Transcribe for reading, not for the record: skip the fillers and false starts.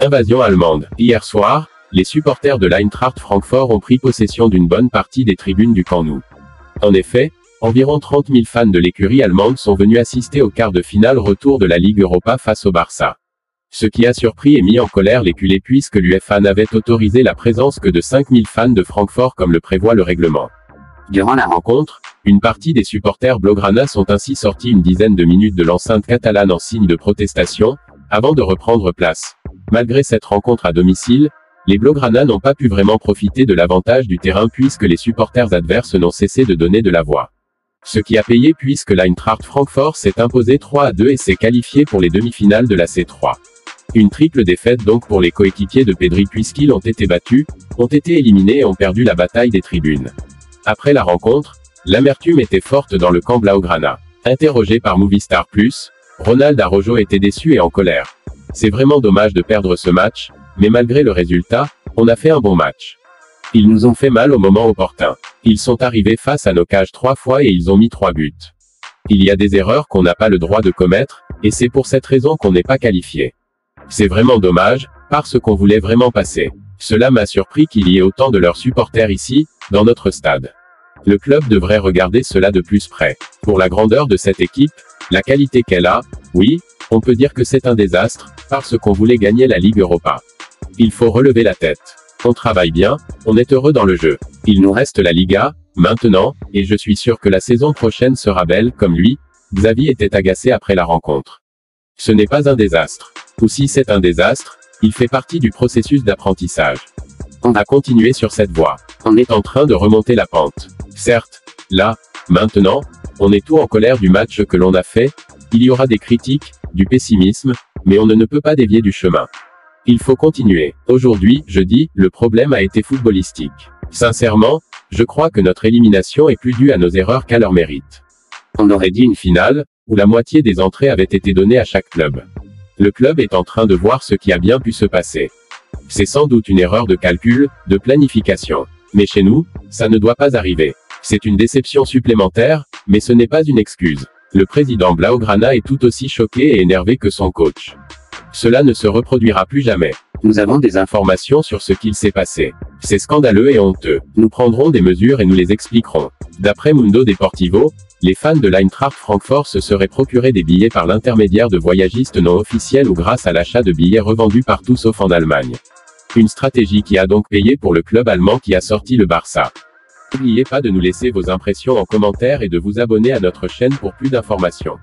Invasion allemande. Hier soir, les supporters de l'Eintracht Francfort ont pris possession d'une bonne partie des tribunes du Camp Nou. En effet, environ 30 000 fans de l'écurie allemande sont venus assister au quart de finale retour de la Ligue Europa face au Barça. Ce qui a surpris et mis en colère les culés puisque l'UEFA n'avait autorisé la présence que de 5 000 fans de Francfort comme le prévoit le règlement. Durant la rencontre, une partie des supporters blaugrana sont ainsi sortis une dizaine de minutes de l'enceinte catalane en signe de protestation, avant de reprendre place. Malgré cette rencontre à domicile, les blaugrana n'ont pas pu vraiment profiter de l'avantage du terrain puisque les supporters adverses n'ont cessé de donner de la voix. Ce qui a payé puisque l'Eintracht Francfort s'est imposé 3-2 et s'est qualifié pour les demi-finales de la C3. Une triple défaite donc pour les coéquipiers de Pedri puisqu'ils ont été battus, ont été éliminés et ont perdu la bataille des tribunes. Après la rencontre, l'amertume était forte dans le camp blaugrana. Interrogé par Movistar Plus, Ronald Araujo était déçu et en colère. C'est vraiment dommage de perdre ce match, mais malgré le résultat, on a fait un bon match. Ils nous ont fait mal au moment opportun. Ils sont arrivés face à nos cages 3 fois et ils ont mis 3 buts. Il y a des erreurs qu'on n'a pas le droit de commettre, et c'est pour cette raison qu'on n'est pas qualifié. C'est vraiment dommage, parce qu'on voulait vraiment passer. Cela m'a surpris qu'il y ait autant de leurs supporters ici, dans notre stade. Le club devrait regarder cela de plus près. Pour la grandeur de cette équipe, la qualité qu'elle a, oui, on peut dire que c'est un désastre, parce qu'on voulait gagner la Ligue Europa. Il faut relever la tête. On travaille bien, on est heureux dans le jeu. Il nous reste la Liga, maintenant, et je suis sûr que la saison prochaine sera belle, comme lui, Xavi était agacé après la rencontre. Ce n'est pas un désastre. Ou si c'est un désastre, il fait partie du processus d'apprentissage. On va continuer sur cette voie. On est en train de remonter la pente. Certes, là, maintenant, on est tout en colère du match que l'on a fait, il y aura des critiques, du pessimisme, mais on ne peut pas dévier du chemin. Il faut continuer. Aujourd'hui, je dis, le problème a été footballistique. Sincèrement, je crois que notre élimination est plus due à nos erreurs qu'à leur mérite. On aurait dit une finale, où la moitié des entrées avaient été données à chaque club. Le club est en train de voir ce qui a bien pu se passer. C'est sans doute une erreur de calcul, de planification. Mais chez nous, ça ne doit pas arriver. C'est une déception supplémentaire, mais ce n'est pas une excuse. Le président Blaugrana est tout aussi choqué et énervé que son coach. Cela ne se reproduira plus jamais. Nous avons des informations sur ce qu'il s'est passé. C'est scandaleux et honteux. Nous prendrons des mesures et nous les expliquerons. D'après Mundo Deportivo, les fans de l'Eintracht Francfort se seraient procuré des billets par l'intermédiaire de voyagistes non officiels ou grâce à l'achat de billets revendus partout sauf en Allemagne. Une stratégie qui a donc payé pour le club allemand qui a sorti le Barça. N'oubliez pas de nous laisser vos impressions en commentaire et de vous abonner à notre chaîne pour plus d'informations.